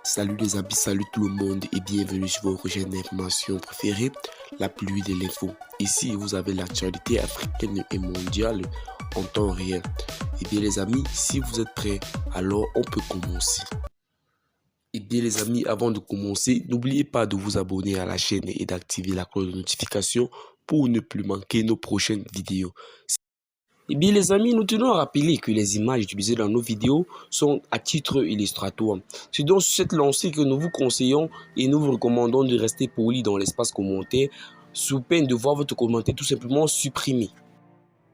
Salut les amis, salut tout le monde et bienvenue sur votre chaîne d'information préférée, la pluie de l'info. Ici, vous avez l'actualité africaine et mondiale en temps réel. Et bien les amis, si vous êtes prêts, alors on peut commencer. Et bien les amis, avant de commencer, n'oubliez pas de vous abonner à la chaîne et d'activer la cloche de notification pour ne plus manquer nos prochaines vidéos. Eh bien les amis, nous tenons à rappeler que les images utilisées dans nos vidéos sont à titre illustratoire. C'est donc sur cette lancée que nous vous conseillons et nous vous recommandons de rester poli dans l'espace commentaire sous peine de voir votre commentaire tout simplement supprimé.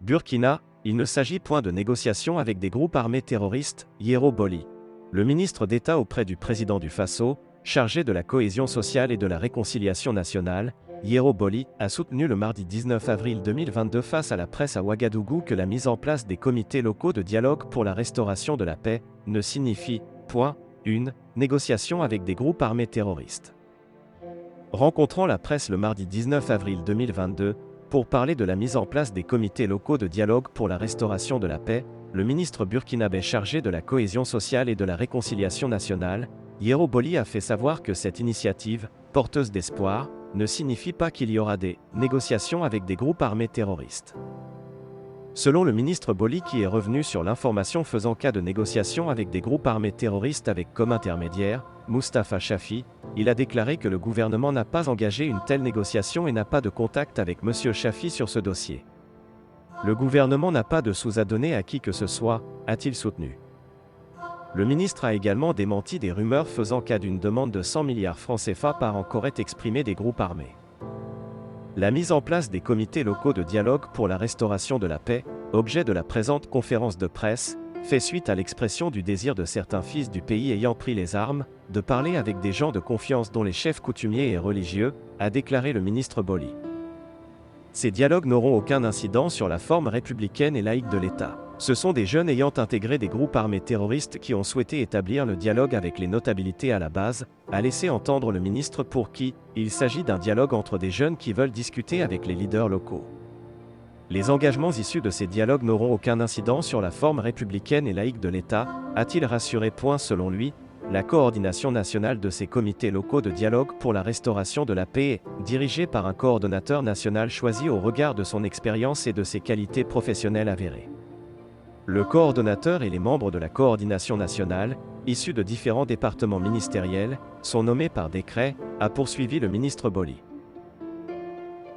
Burkina, il ne s'agit point de négociations avec des groupes armés terroristes, Yero Boli. Le ministre d'État auprès du président du Faso, chargé de la cohésion sociale et de la réconciliation nationale, Yero Boli, a soutenu le mardi 19 avril 2022 face à la presse à Ouagadougou que la mise en place des comités locaux de dialogue pour la restauration de la paix ne signifie point une négociation avec des groupes armés terroristes. Rencontrant la presse le mardi 19 avril 2022, pour parler de la mise en place des comités locaux de dialogue pour la restauration de la paix, le ministre burkinabé chargé de la cohésion sociale et de la réconciliation nationale, Yero Boli, a fait savoir que cette initiative, porteuse d'espoir, ne signifie pas qu'il y aura des négociations avec des groupes armés terroristes. Selon le ministre Boli, qui est revenu sur l'information faisant cas de négociations avec des groupes armés terroristes avec comme intermédiaire Moustapha Chafi, il a déclaré que le gouvernement n'a pas engagé une telle négociation et n'a pas de contact avec M. Chafi sur ce dossier. Le gouvernement n'a pas de sous à donner à qui que ce soit, a-t-il soutenu. Le ministre a également démenti des rumeurs faisant cas d'une demande de 100 milliards francs CFA par an qu'auraient exprimé des groupes armés. La mise en place des comités locaux de dialogue pour la restauration de la paix, objet de la présente conférence de presse, fait suite à l'expression du désir de certains fils du pays ayant pris les armes, de parler avec des gens de confiance dont les chefs coutumiers et religieux, a déclaré le ministre Boli. Ces dialogues n'auront aucun incident sur la forme républicaine et laïque de l'État. Ce sont des jeunes ayant intégré des groupes armés terroristes qui ont souhaité établir le dialogue avec les notabilités à la base, a laissé entendre le ministre, pour qui il s'agit d'un dialogue entre des jeunes qui veulent discuter avec les leaders locaux. Les engagements issus de ces dialogues n'auront aucun incident sur la forme républicaine et laïque de l'État, a-t-il rassuré. Selon lui, la coordination nationale de ces comités locaux de dialogue pour la restauration de la paix est dirigée par un coordonnateur national choisi au regard de son expérience et de ses qualités professionnelles avérées. Le coordonnateur et les membres de la coordination nationale, issus de différents départements ministériels, sont nommés par décret, a poursuivi le ministre Boli.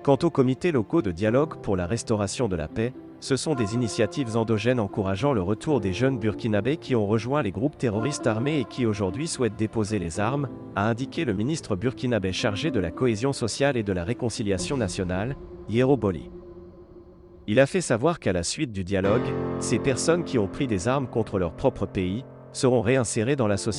Quant aux comités locaux de dialogue pour la restauration de la paix, ce sont des initiatives endogènes encourageant le retour des jeunes burkinabés qui ont rejoint les groupes terroristes armés et qui aujourd'hui souhaitent déposer les armes, a indiqué le ministre burkinabé chargé de la cohésion sociale et de la réconciliation nationale, Yero Boli. Il a fait savoir qu'à la suite du dialogue, ces personnes qui ont pris des armes contre leur propre pays seront réinsérées dans la société.